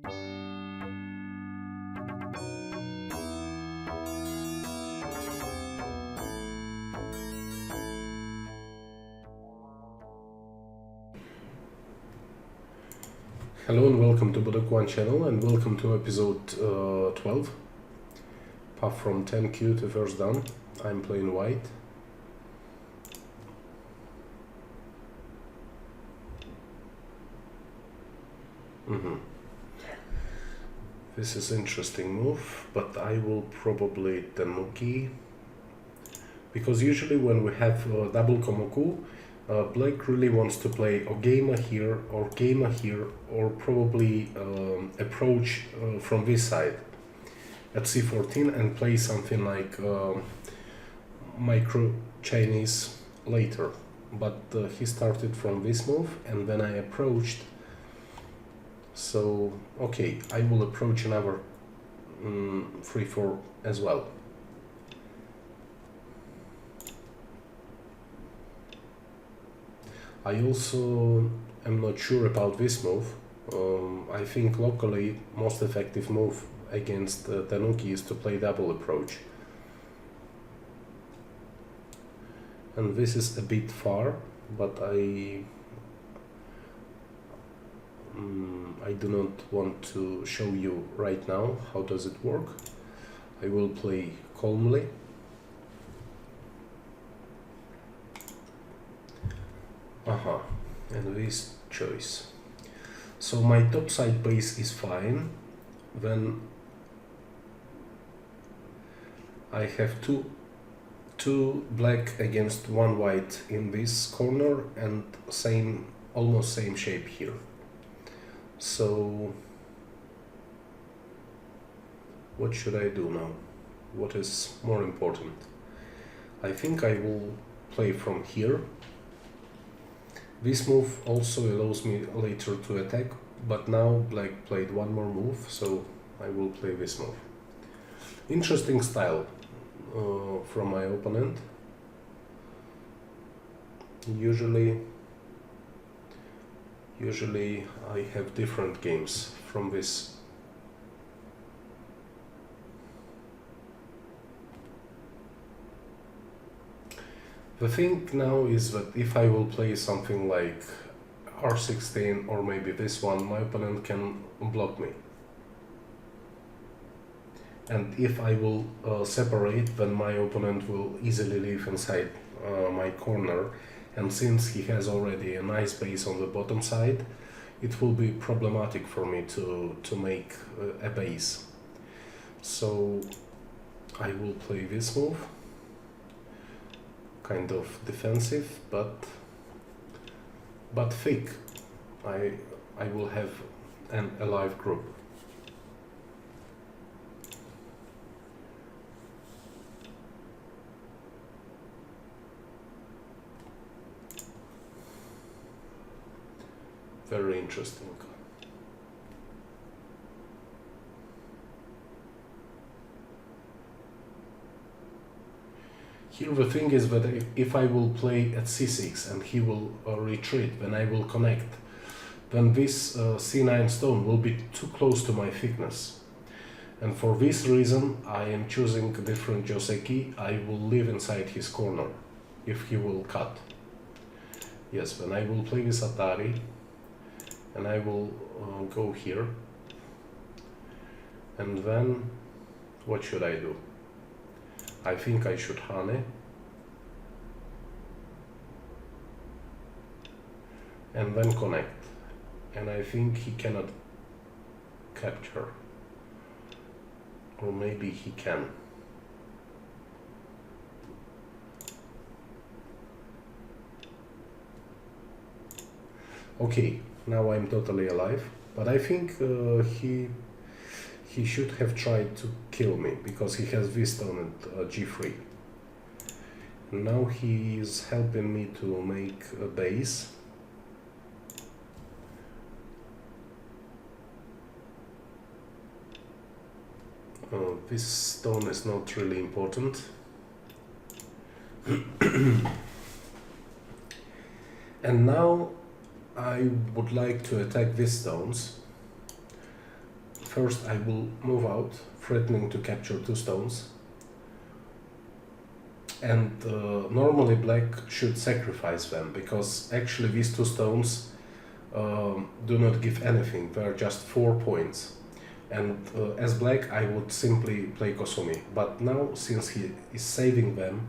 Hello and welcome to Baduk 1 channel, and welcome to episode 12. Path from 10q to first down. I'm playing white. This is interesting move, but I will probably Tanuki, because usually when we have double Komoku, Black really wants to play or gamer here, or probably approach from this side at c14 and play something like micro Chinese later. But he started from this move, and then I approached. So okay, I will approach another 3-4 as well. I also am not sure about this move. I think locally most effective move against Tanuki is to play double approach. And this is a bit far, but I do not want to show you right now how does it work. I will play calmly. And this choice. So my top side base is fine. Then I have two black against one white in this corner, and almost same shape here. So what should I do now? What is more important? I think I will play from here. This move also allows me later to attack, but now Black played one more move, so I will play this move. Interesting style from my opponent. Usually I have different games from this. The thing now is that if I will play something like r16 or maybe this one, my opponent can block me. And if I will separate, then my opponent will easily leave inside my corner. And since he has already a nice base on the bottom side, it will be problematic for me to make a base. So I will play this move. Kind of defensive, but thick. I will have an alive group. Very interesting. Here the thing is that if I will play at c6 and he will retreat, then I will connect. Then this c9 stone will be too close to my thickness. And for this reason I am choosing a different Joseki. I will live inside his corner if he will cut. Yes, then I will play this Atari and I will go here. And then what should I do? I think I should Hane and then connect, and I think he cannot capture, or maybe he can. Okay, now I'm totally alive, but I think he should have tried to kill me, because he has this stone at g3. Now he is helping me to make a base. This stone is not really important. And now I would like to attack these stones. first I will move out, threatening to capture 2 stones. And normally black should sacrifice them, because actually these 2 stones do not give anything, they are just 4 points. And as black I would simply play Kosumi, but now since he is saving them,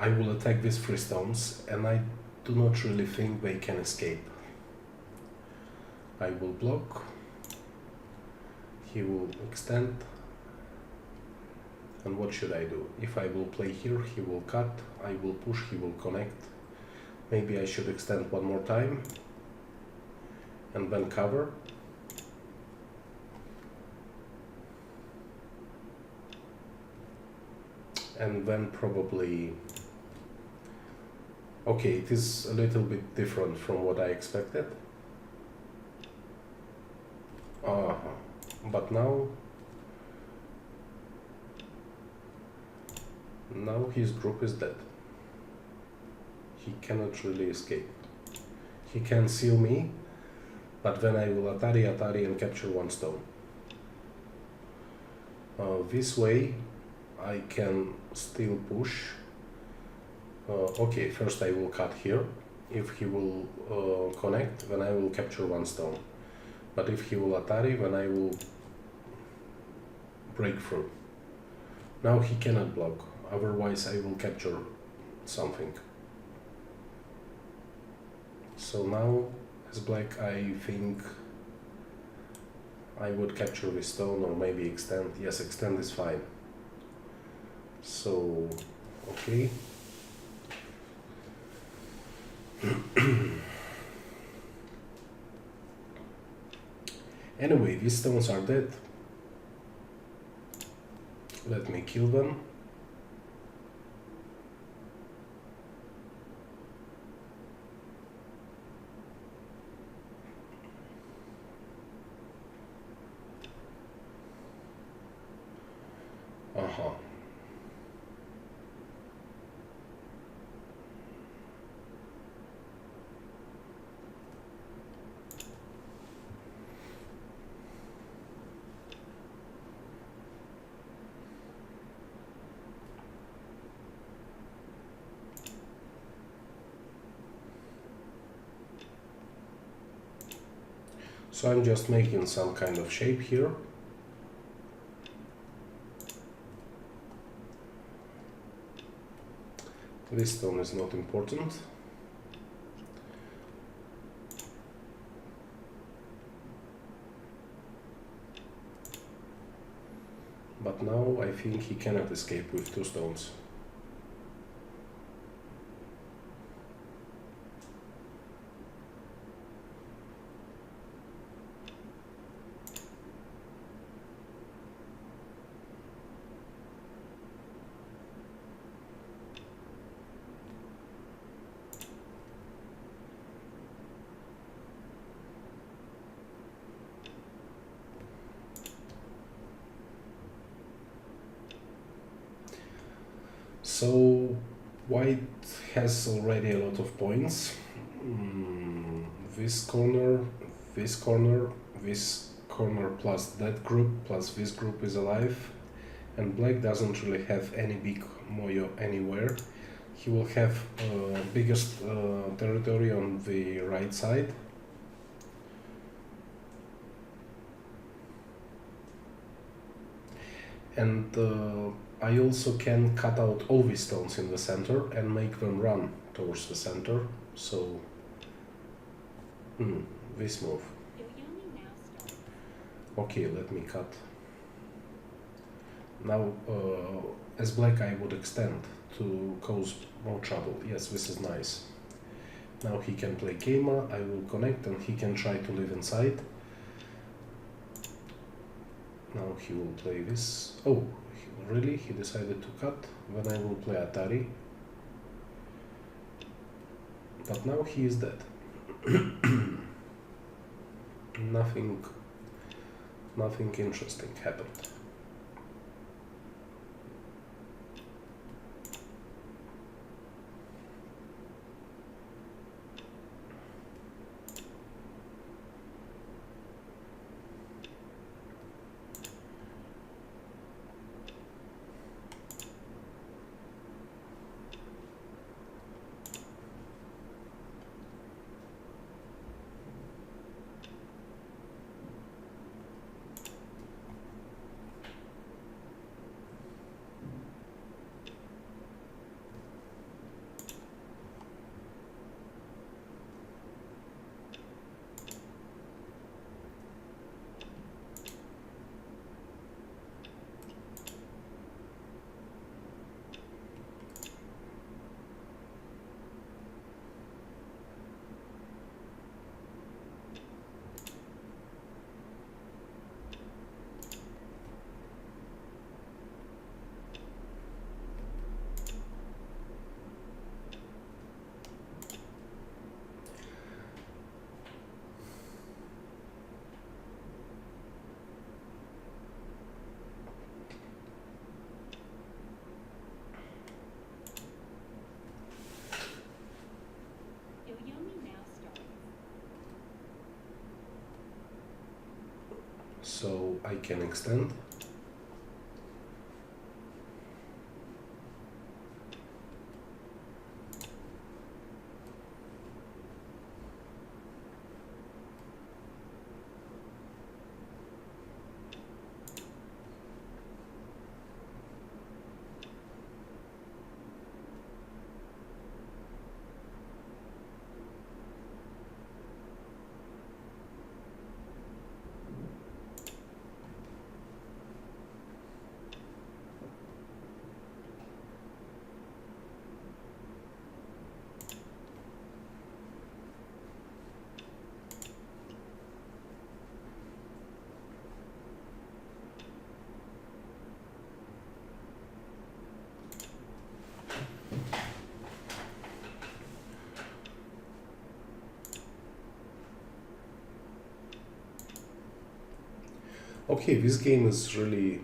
I will attack these 3 stones, and I do not really think they can escape. I will block, he will extend, and what should I do? If I will play here, he will cut, I will push, he will connect. Maybe I should extend one more time, and then cover. And then probably... Okay, it is a little bit different from what I expected. But now his group is dead. He cannot really escape. He can seal me, but then I will Atari and capture 1 stone. This way I can still push. Okay, first I will cut here. If he will connect, then I will capture 1 stone. But if he will Atari, then I will break through. Now he cannot block, otherwise I will capture something. So now, as black, I think I would capture this stone, or maybe extend. Yes, extend is fine. So, okay. Anyway, these stones are dead. Let me kill them. So I'm just making some kind of shape here. This stone is not important. But now I think he cannot escape with 2 stones. So white has already a lot of points. This corner, this corner, this corner plus that group plus this group is alive, and black doesn't really have any big moyo anywhere. He will have biggest territory on the right side. And I also can cut out all these stones in the center and make them run towards the center. So, this move. Okay, let me cut. Now, as black, I would extend to cause more trouble. Yes, this is nice. Now he can play Keima, I will connect, and he can try to live inside. Now he will play this. Oh, really? He decided to cut. Then I will play Atari. But now he is dead. Nothing interesting happened. So I can extend. Okay, this game is really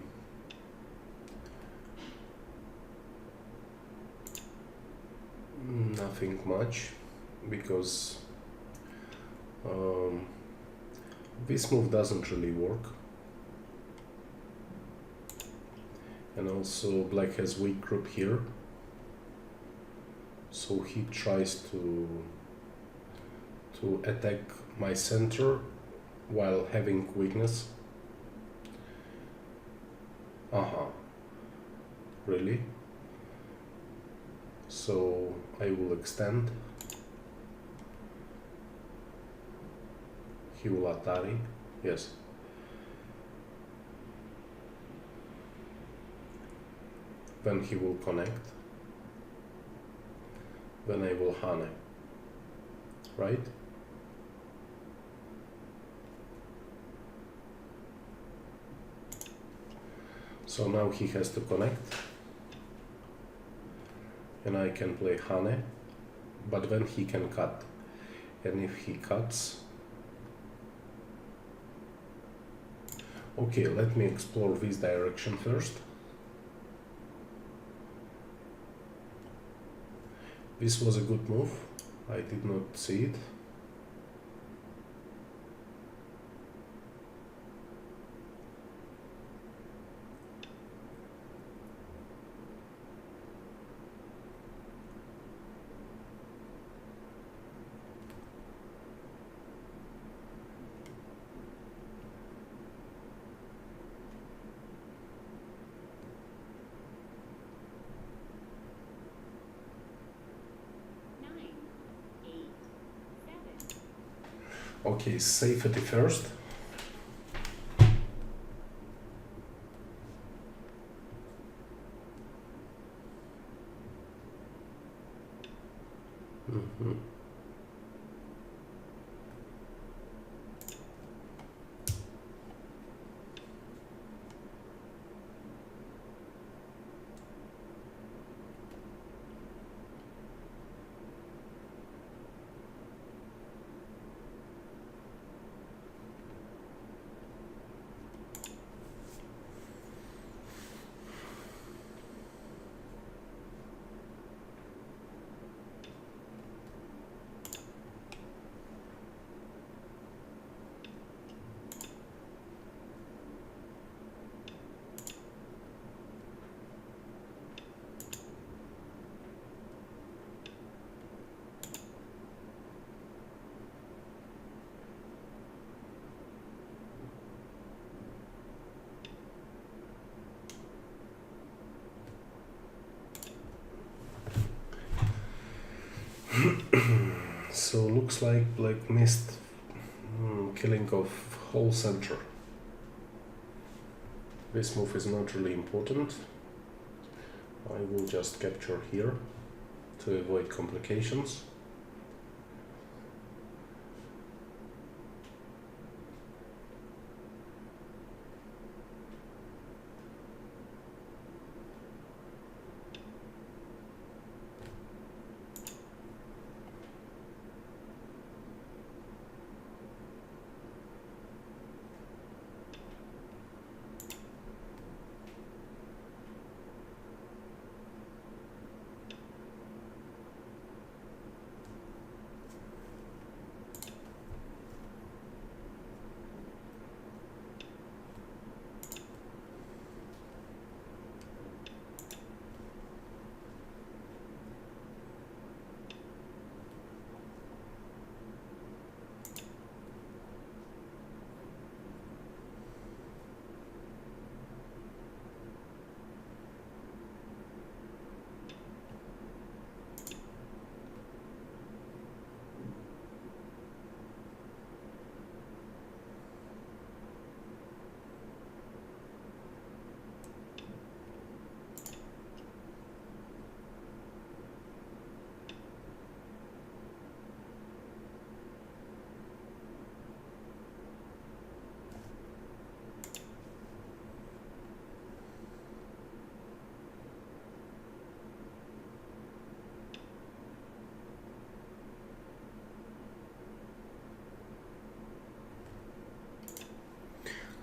nothing much, because this move doesn't really work, and also black has weak group here, so he tries to attack my center while having weakness. Really? So I will extend. He will Atari. Yes. Then he will connect. Then I will Hane. Right? So now he has to connect. And I can play Hane, but then he can cut. And if he cuts... Okay, let me explore this direction first. This was a good move. I did not see it. Okay, safety first. So looks like black missed killing of whole center. This move is not really important. I will just capture here to avoid complications.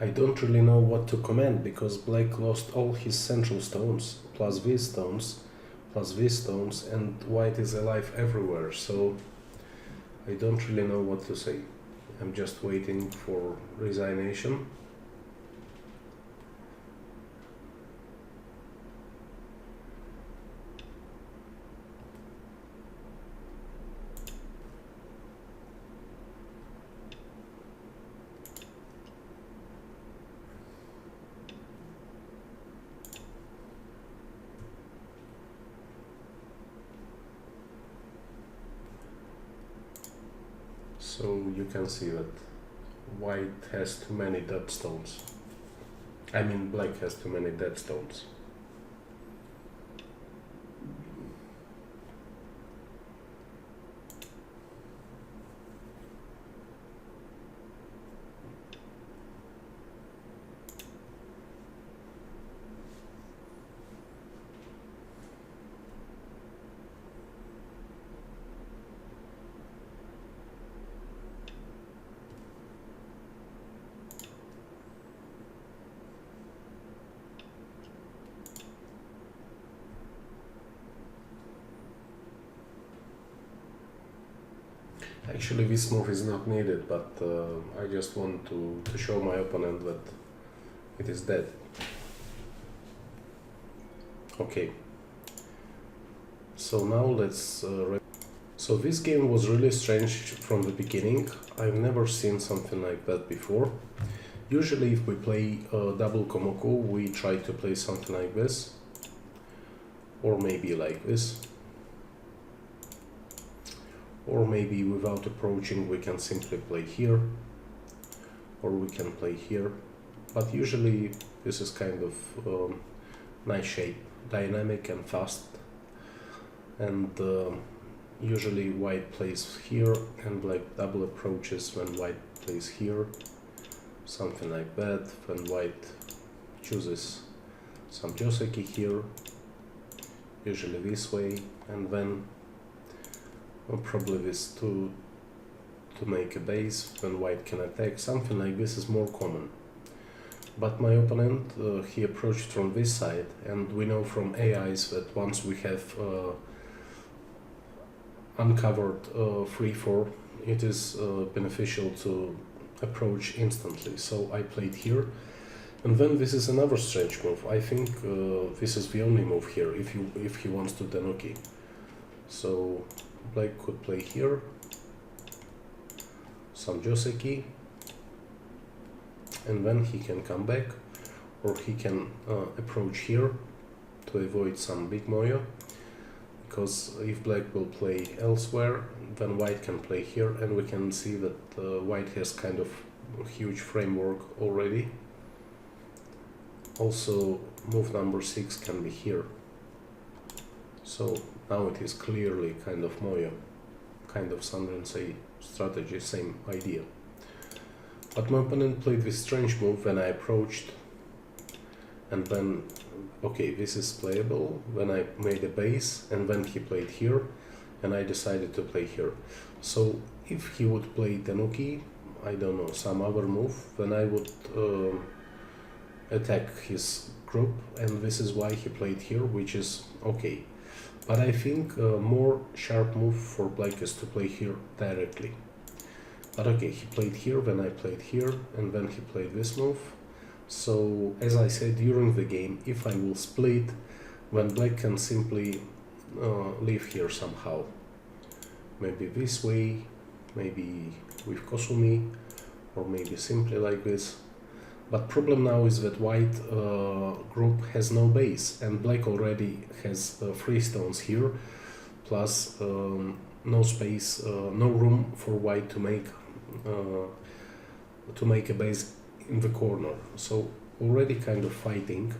I don't really know what to comment because black lost all his central stones, plus these stones, plus these stones, and white is alive everywhere, so I don't really know what to say. I'm just waiting for resignation. So you can see that white has too many dead stones. I mean black has too many dead stones. Actually, this move is not needed, but I just want to show my opponent that it is dead. Okay. So now let's... So this game was really strange from the beginning. I've never seen something like that before. Usually if we play double Komoku, we try to play something like this. Or maybe like this. Or maybe without approaching we can simply play here, or we can play here, but usually this is kind of nice shape, dynamic and fast, and usually white plays here and black double approaches when white plays here, something like that, when white chooses some Joseki here, usually this way, and then probably this to make a base when white can attack. Something like this is more common. But my opponent, he approached from this side, and we know from AIs that once we have uncovered 3-4, it is beneficial to approach instantly. So I played here, and then this is another strange move. I think this is the only move here if he wants to Tenuki. So black could play here, some Joseki, and then he can come back, or he can approach here to avoid some big moyo, because if black will play elsewhere, then white can play here, and we can see that white has kind of a huge framework already. Also, move number 6 can be here. So now it is clearly kind of moyo, kind of Sandrensei strategy, same idea. But my opponent played this strange move when I approached, and then, okay, this is playable, when I made a base, and then he played here, and I decided to play here. So if he would play Tenuki, I don't know, some other move, then I would attack his group, and this is why he played here, which is okay. But I think a more sharp move for black is to play here directly. But okay, he played here, then I played here, and then he played this move. So, as I said during the game, if I will split, then black can simply leave here somehow. Maybe this way, maybe with Kosumi, or maybe simply like this. But problem now is that white group has no base, and black already has 3 stones here, plus no space, no room for white to make a base in the corner. So already kind of fighting.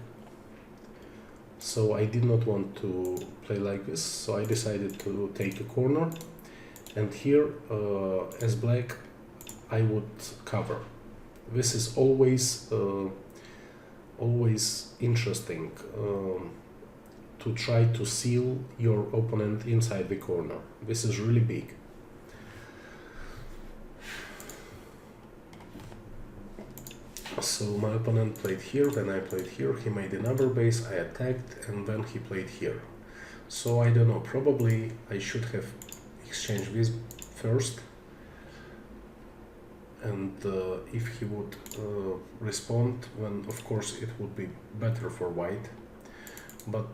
So I did not want to play like this, so I decided to take a corner, and here as black I would cover. This is always interesting to try to seal your opponent inside the corner. This is really big. So my opponent played here, then I played here, he made another base, I attacked, and then he played here. So I don't know, probably I should have exchanged this first, and if he would respond, then of course it would be better for white. But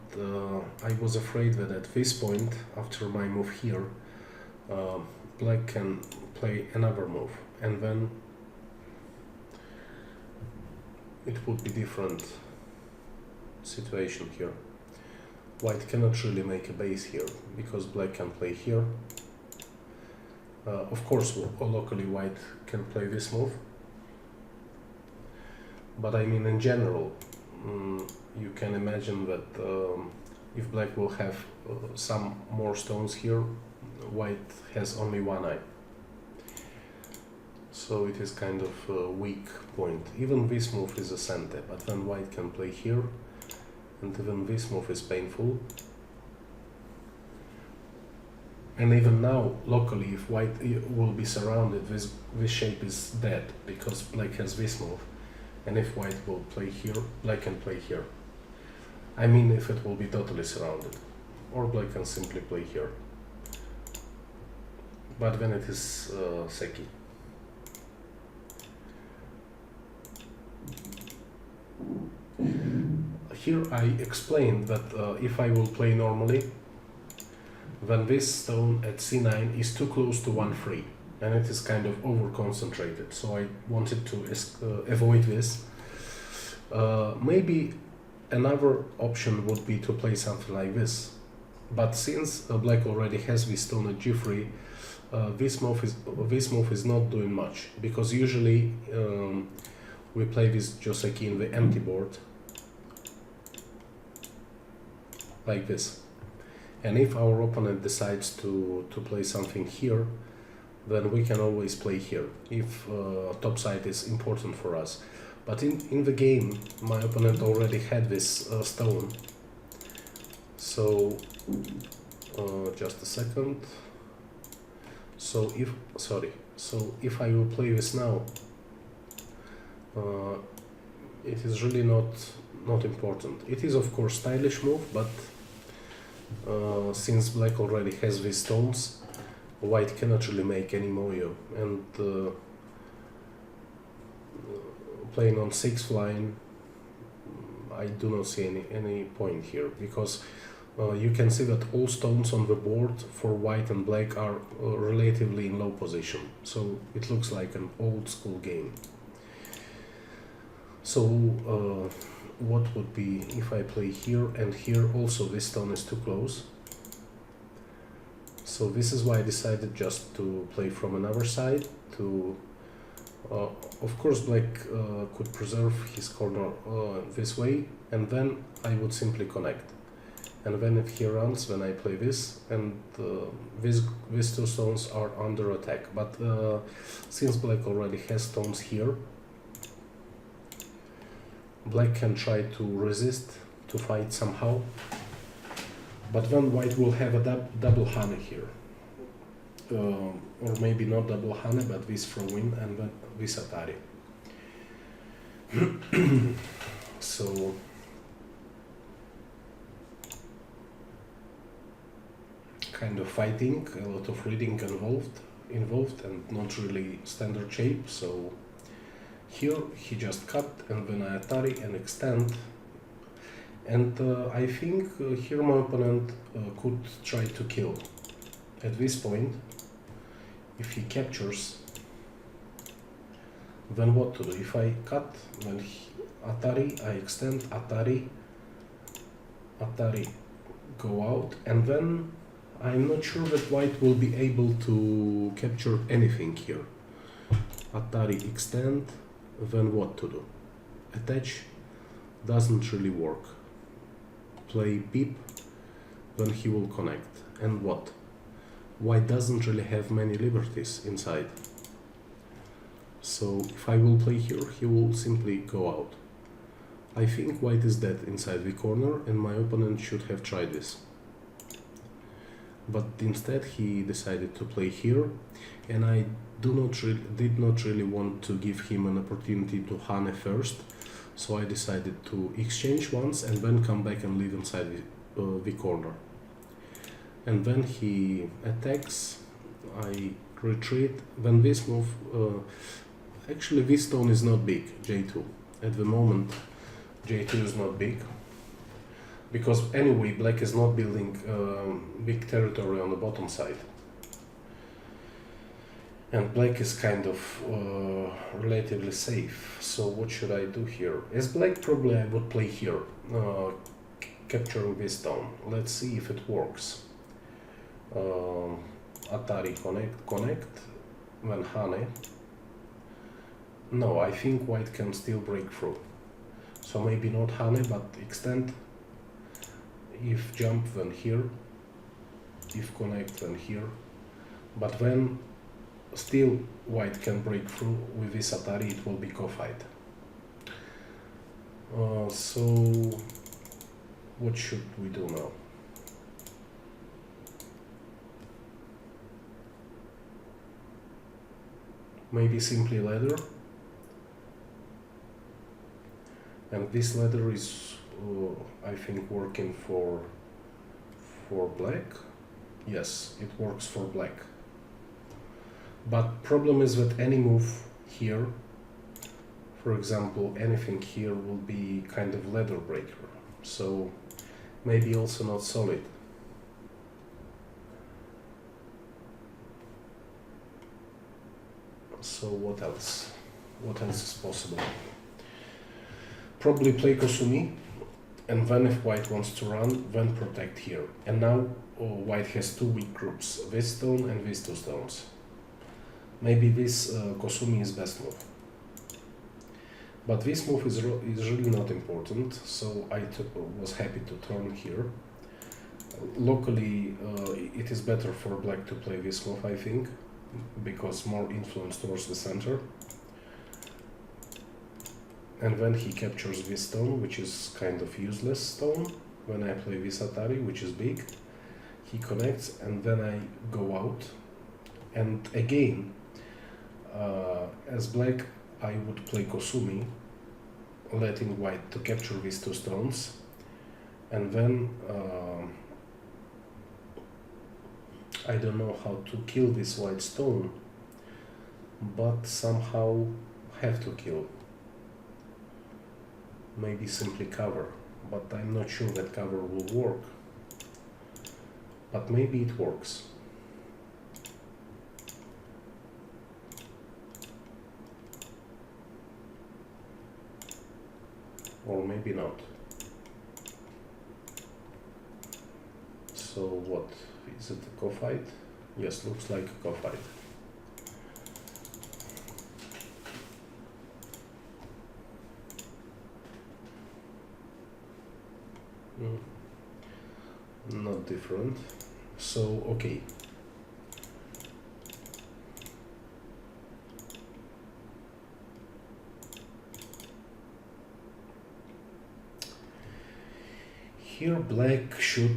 I was afraid that at this point, after my move here, black can play another move, and then it would be different situation here. White cannot really make a base here, because black can play here. Of course, locally white can play this move, but I mean in general, you can imagine that if black will have some more stones here, white has only one eye. So it is kind of a weak point. Even this move is a center, but then white can play here, and even this move is painful. And even now, locally, if white will be surrounded, this shape is dead, because black has this move. And if white will play here, black can play here. I mean, if it will be totally surrounded. Or black can simply play here. But then it is Seki. Here I explained that if I will play normally, then this stone at c9 is too close to 1-3, and it is kind of over-concentrated, so I wanted to avoid this. Maybe another option would be to play something like this, but since black already has this stone at g3, this move is not doing much, because usually we play this Joseki in the empty board, like this. And if our opponent decides to play something here, then we can always play here, if top side is important for us. But in the game, my opponent already had this stone. So, just a second. So if I will play this now, it is really not important. It is of course stylish move, but since black already has these stones, white cannot really make any moyo, and playing on 6th line, I do not see any point here, because you can see that all stones on the board for white and black are relatively in low position, so it looks like an old school game. So what would be if I play here and here? Also this stone is too close, so this is why I decided just to play from another side. To of course black could preserve his corner this way, and then I would simply connect, and then if he runs, then I play this, and these two stones are under attack. But since black already has stones here, black can try to resist, to fight somehow, but then white will have a double hane here, or maybe not double hane, but this throw-in and then this atari. So kind of fighting, a lot of reading involved, and not really standard shape. So here he just cut, and then I atari and extend, and I think here my opponent could try to kill. At this point, if he captures, then what to do? If I cut, then atari, I extend, atari, go out, and then I'm not sure that white will be able to capture anything here. Atari, extend, then what to do? Attach doesn't really work. Play beep, then he will connect. And what? White doesn't really have many liberties inside. So if I will play here, he will simply go out. I think white is dead inside the corner, and my opponent should have tried this. but instead he decided to play here, and I did not really want to give him an opportunity to Hane first, so I decided to exchange once and then come back and live inside the corner. And when he attacks, I retreat. When this move, actually this stone is not big, J2. At the moment, J2 is not big, because anyway black is not building big territory on the bottom side. And black is kind of relatively safe. So what should I do here? As black, probably I would play here, capturing this stone. Let's see if it works. Atari connect, then Hane. No, I think white can still break through. So maybe not Hane, but extend. If jump, then here. If connect, then here. But when still white can break through with this Atari, it will be co-fight. So what should we do now? Maybe simply ladder. And this ladder is, I think, working for black. Yes, it works for black. But problem is that any move here, for example, anything here will be kind of ladder breaker. So maybe also not solid. So what else? What else is possible? Probably play Kosumi, and then if white wants to run, then protect here. And now white has two weak groups, this stone and these two stones. Maybe this Kosumi is best move. But this move is really not important, so I was happy to turn here. Locally, it is better for black to play this move, I think, because more influence towards the center. And when he captures this stone, which is kind of useless stone, when I play this Atari, which is big, he connects, and then I go out. And again, as black, I would play Kosumi, letting white to capture these two stones, and then I don't know how to kill this white stone, but somehow have to kill. Maybe simply cover, but I'm not sure that cover will work. But maybe it works. Or maybe not. So what? Is it a co-fight? Yes, looks like a co-fight. Not different. So, okay. Here black should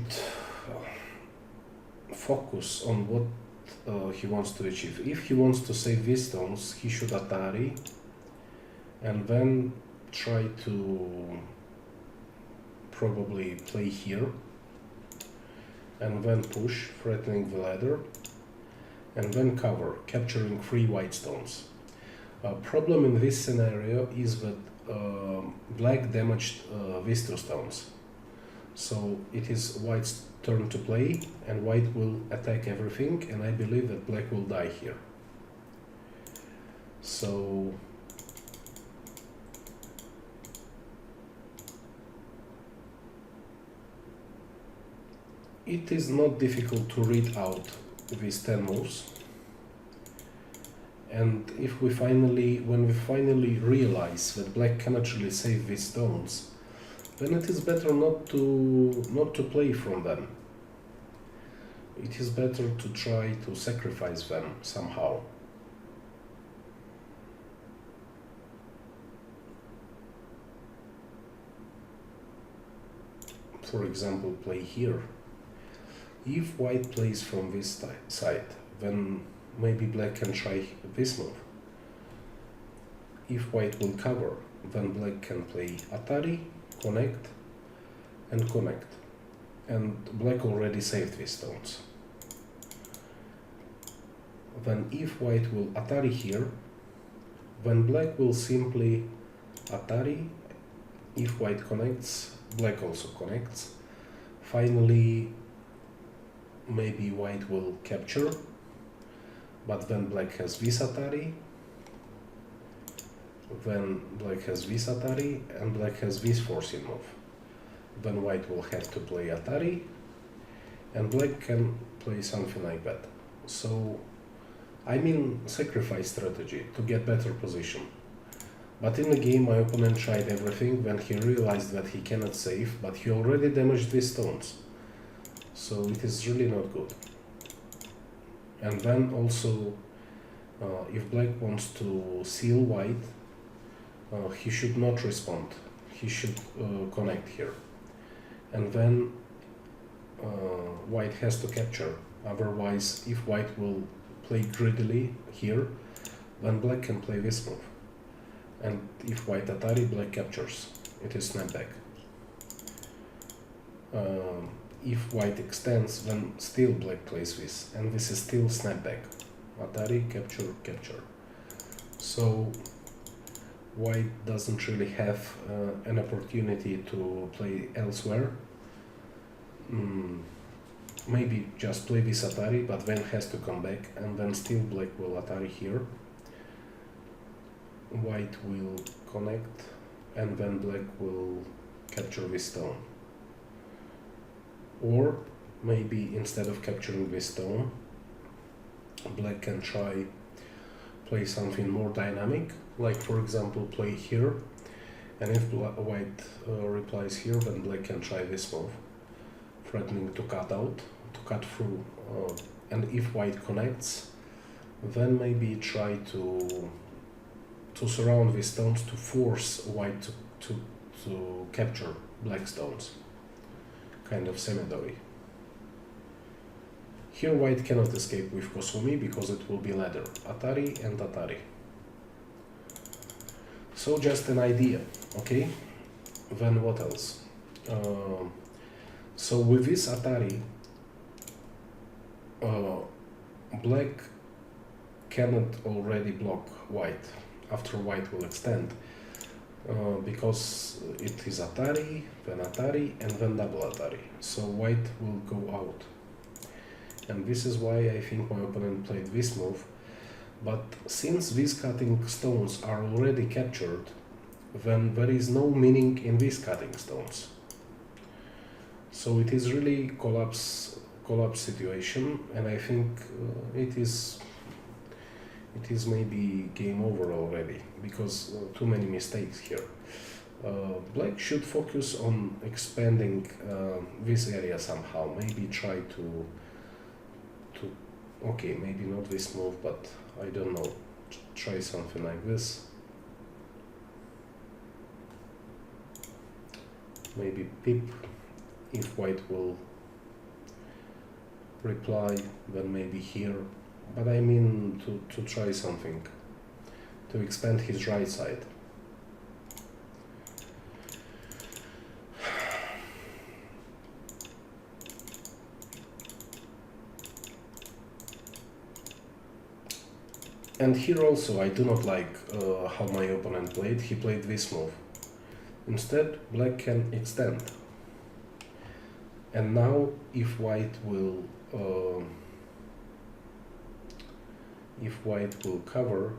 focus on what he wants to achieve. If he wants to save these stones, he should Atari and then try to probably play here and then push, threatening the ladder, and then cover, capturing 3 white stones. Problem in this scenario is that black damaged these 2 stones. So it is white's turn to play, and white will attack everything, and I believe that black will die here. So it is not difficult to read out these 10 moves. And if we when we finally realize that black cannot really save these stones, then it is better not to play from them. It is better to try to sacrifice them somehow. For example, play here. If white plays from this side, then maybe black can try this move. If white will cover, then black can play Atari, connect, and connect. And black already saved these stones. Then if white will Atari here, then black will simply Atari. If white connects, black also connects. Finally, maybe white will capture, but then black has this Atari, then black has this Atari, and black has this forcing move. Then white will have to play Atari, and black can play something like that. So, I mean sacrifice strategy to get better position. But in the game my opponent tried everything when he realized that he cannot save, but he already damaged these stones. So it is really not good. And then also, if black wants to seal white, he should not respond. He should connect here. And then white has to capture. Otherwise, if white will play greedily here, then black can play this move. And if white Atari, black captures. It is snapback. If white extends, then still black plays this, and this is still snapback. Atari, capture, capture. So white doesn't really have an opportunity to play elsewhere. Maybe just play this Atari, but then has to come back, and then still black will Atari here. White will connect, and then black will capture this stone. Or maybe instead of capturing this stone, black can try play something more dynamic, like for example play here, and if white replies here, then black can try this move, threatening to cut out, to cut through, and if white connects, then maybe try to surround these stones to force white to capture black stones, kind of semi-doughy. Here white cannot escape with Kosumi because it will be ladder, Atari and Atari. So just an idea, okay? Then what else? So with this Atari, black cannot already block white after white will extend, because it is Atari, and then double Atari. So white will go out. And this is why I think my opponent played this move. But since these cutting stones are already captured, then there is no meaning in these cutting stones. So it is really collapse situation, and I think it is maybe game over already, because too many mistakes here. Black should focus on expanding this area somehow. Maybe try to okay, maybe not this move, but I don't know. Try something like this. Maybe pip. If white will reply, then maybe here. But I mean to try something, to expand his right side. And here also I do not like how my opponent played. He played this move. Instead, black can extend. And now if white will cover,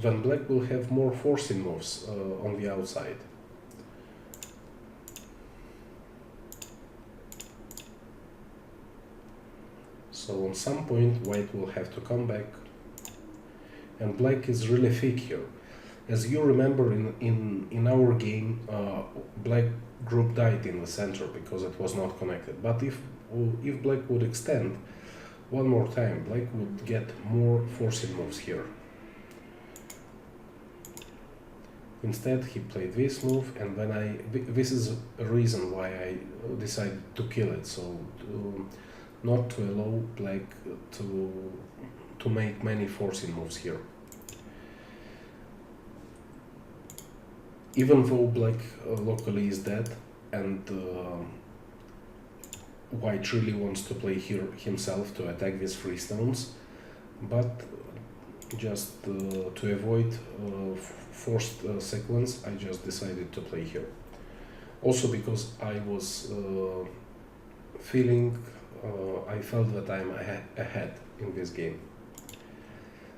then black will have more forcing moves on the outside. So on some point white will have to come back, and black is really thick here. As you remember in our game, black group died in the center because it was not connected. But if black would extend one more time, black would get more forcing moves here. Instead he played this move, and when this is a reason why I decided to kill it, so not to allow black to make many forcing moves here. Even though black locally is dead and white really wants to play here himself to attack these 3 stones, but just to avoid forced sequence, I just decided to play here. Also because I was I felt that I'm ahead in this game.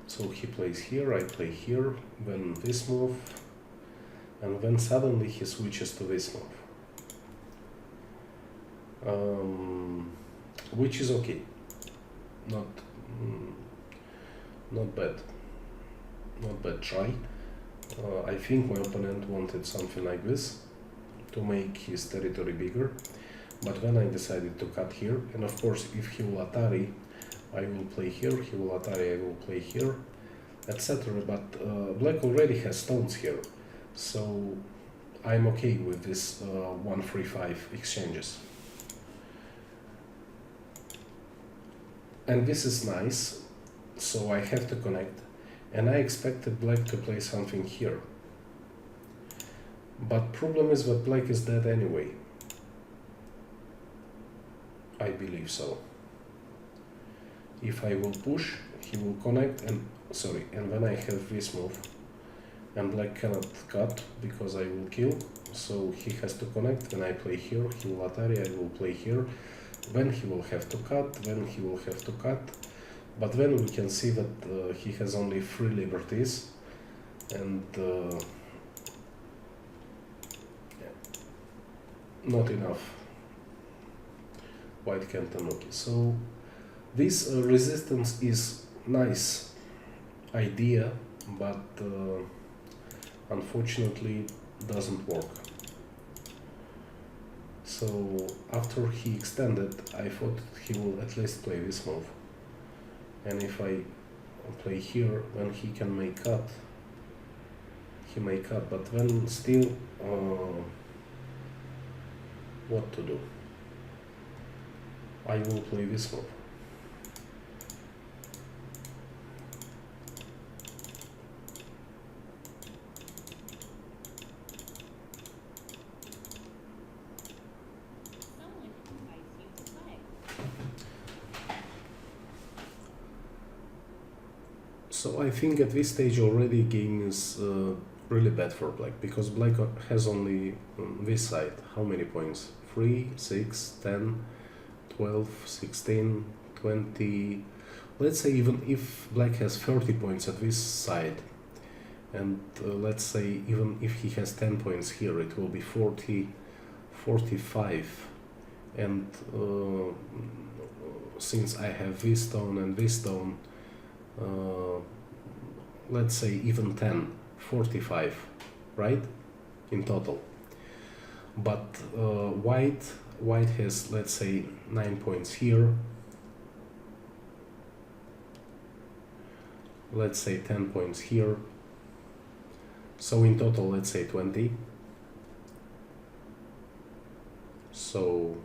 So he plays here, I play here, then this move, and then suddenly he switches to this move. Which is okay, not bad try. I think my opponent wanted something like this to make his territory bigger, but then I decided to cut here, and of course if he will Atari, I will play here, he will Atari, I will play here, etc. But black already has stones here, so I'm okay with this 1-3-5 exchanges. And this is nice, so I have to connect, and I expected black to play something here. But problem is that black is dead anyway. I believe so. If I will push, he will connect, and then I have this move, and black cannot cut because I will kill, so he has to connect. When I play here, he will Atari, I will play here. Then he will have to cut, then he will have to cut, but then we can see that he has only 3 liberties, and not enough white can tanuki. So this resistance is nice idea, but unfortunately doesn't work. So after he extended, I thought he will at least play this move, and if I play here, then he can make cut. He may cut, but then still what to do? I will play this move. So I think at this stage already game is really bad for black, because black has only this side. How many points? 3, 6, 10, 12, 16, 20. Let's say even if black has 30 points at this side, and let's say even if he has 10 points here, it will be 40, 45. And since I have this stone and this stone, let's say even 10, 45, right, in total. But white has, let's say, 9 points here, let's say 10 points here, so in total let's say 20. So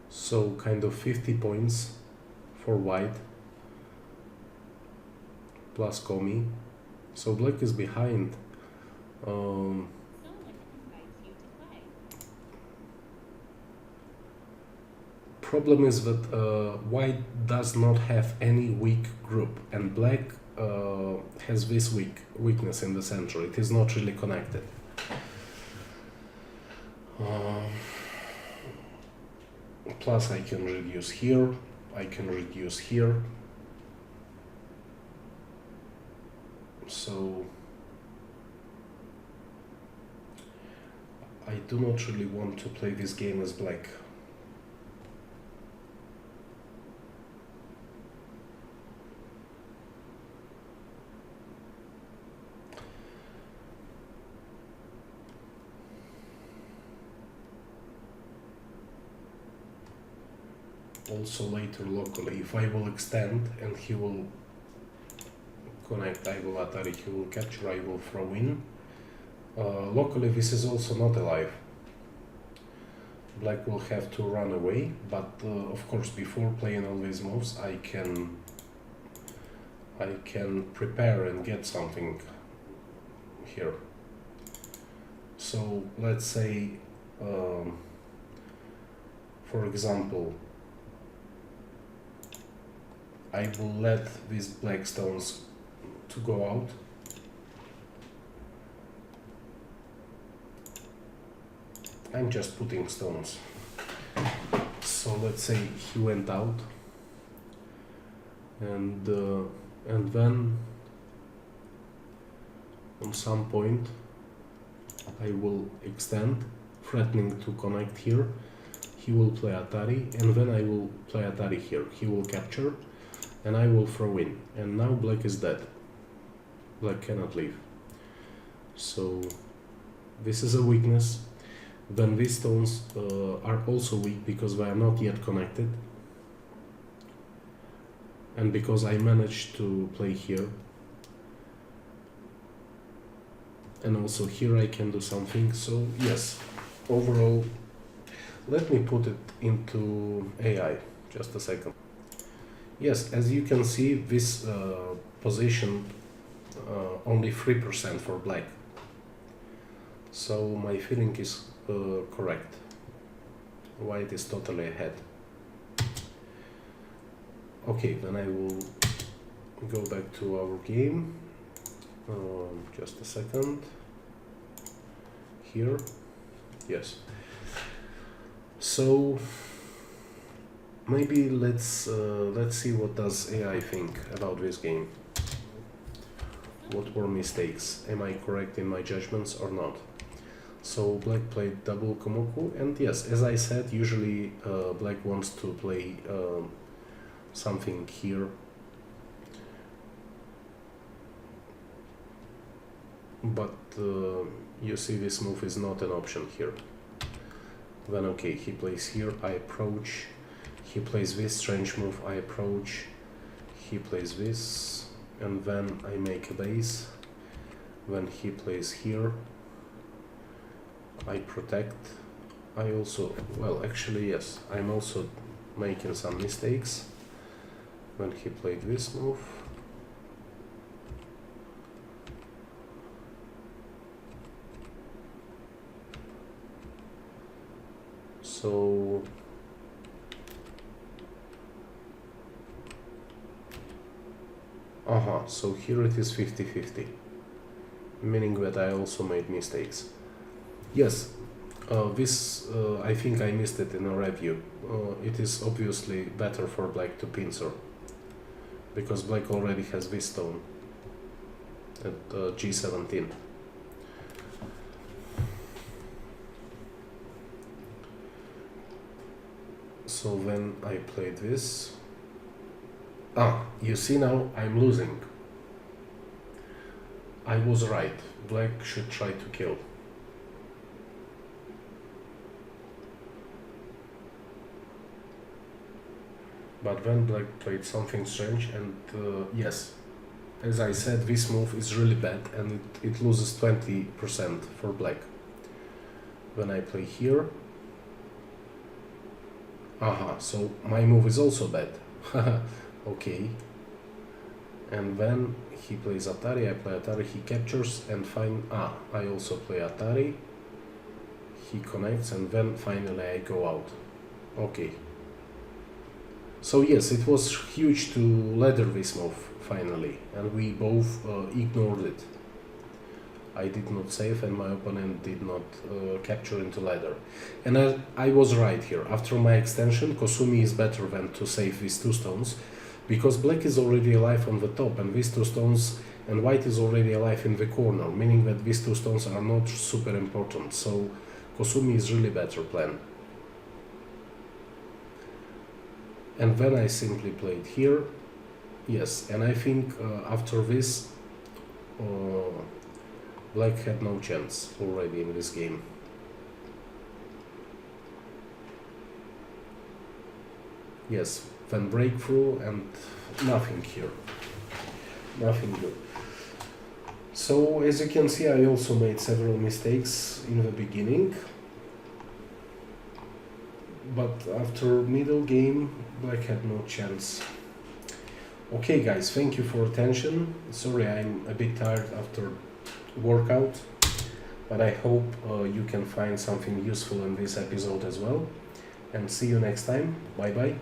so kind of 50 points for white plus Komi. So black is behind. Problem is that white does not have any weak group, and black has this weakness in the center. It is not really connected. Plus I can reduce here, I can reduce here. So I do not really want to play this game as black. also later locally. If I will extend and he will connect, I will Atari, he will capture, I will throw in. Locally this is also not alive. Black will have to run away, but of course before playing all these moves I can prepare and get something here. So let's say for example I will let these black stones to go out. I'm just putting stones. So let's say he went out, and then on some point I will extend, threatening to connect here. He will play Atari, and then I will play Atari here. He will capture, and I will throw in. And now black is dead. Black cannot leave. So this is a weakness. Then these stones are also weak because they are not yet connected, and because I managed to play here, and also here I can do something. So yes, overall, let me put it into AI, just a second. Yes, as you can see, this position only 3% for black, so my feeling is correct. White is totally ahead. Okay, then I will go back to our game. Just a second. Here, yes. So maybe let's see what does AI think about this game. What were mistakes? Am I correct in my judgments or not? So black played double Komoku, and yes, as I said, usually black wants to play something here, but you see this move is not an option here. Then okay, he plays here, I approach, he plays this strange move, I approach, he plays this, and then I make a base. When he plays here, I protect. I also, well, actually yes, I'm also making some mistakes. When he played this move, so so here it is 50-50, meaning that I also made mistakes. Yes, this I think I missed it in a review. It is obviously better for black to pincer, because black already has this stone at G17. So when I played this, you see now I'm losing. I was right, black should try to kill. But then black played something strange, and yes, as I said, this move is really bad, and it loses 20% for black. When I play here, so my move is also bad. Okay. And then he plays Atari, I play Atari, he captures, and I also play Atari, he connects, and then finally I go out. Okay. So yes, it was huge to ladder this move finally, and we both ignored it. I did not save, and my opponent did not capture into ladder. And I was right here. After my extension, Kosumi is better than to save these two stones, because black is already alive on the top, and these two stones, and white is already alive in the corner, meaning that these two stones are not super important. So Kosumi is really better plan. And then I simply played here, yes, and I think after this, black had no chance already in this game. Yes, then breakthrough and nothing here. Nothing good. So as you can see, I also made several mistakes in the beginning. But after middle game, black had no chance. Okay guys, thank you for attention. Sorry, I'm a bit tired after workout, but I hope you can find something useful in this episode as well. And see you next time. Bye bye.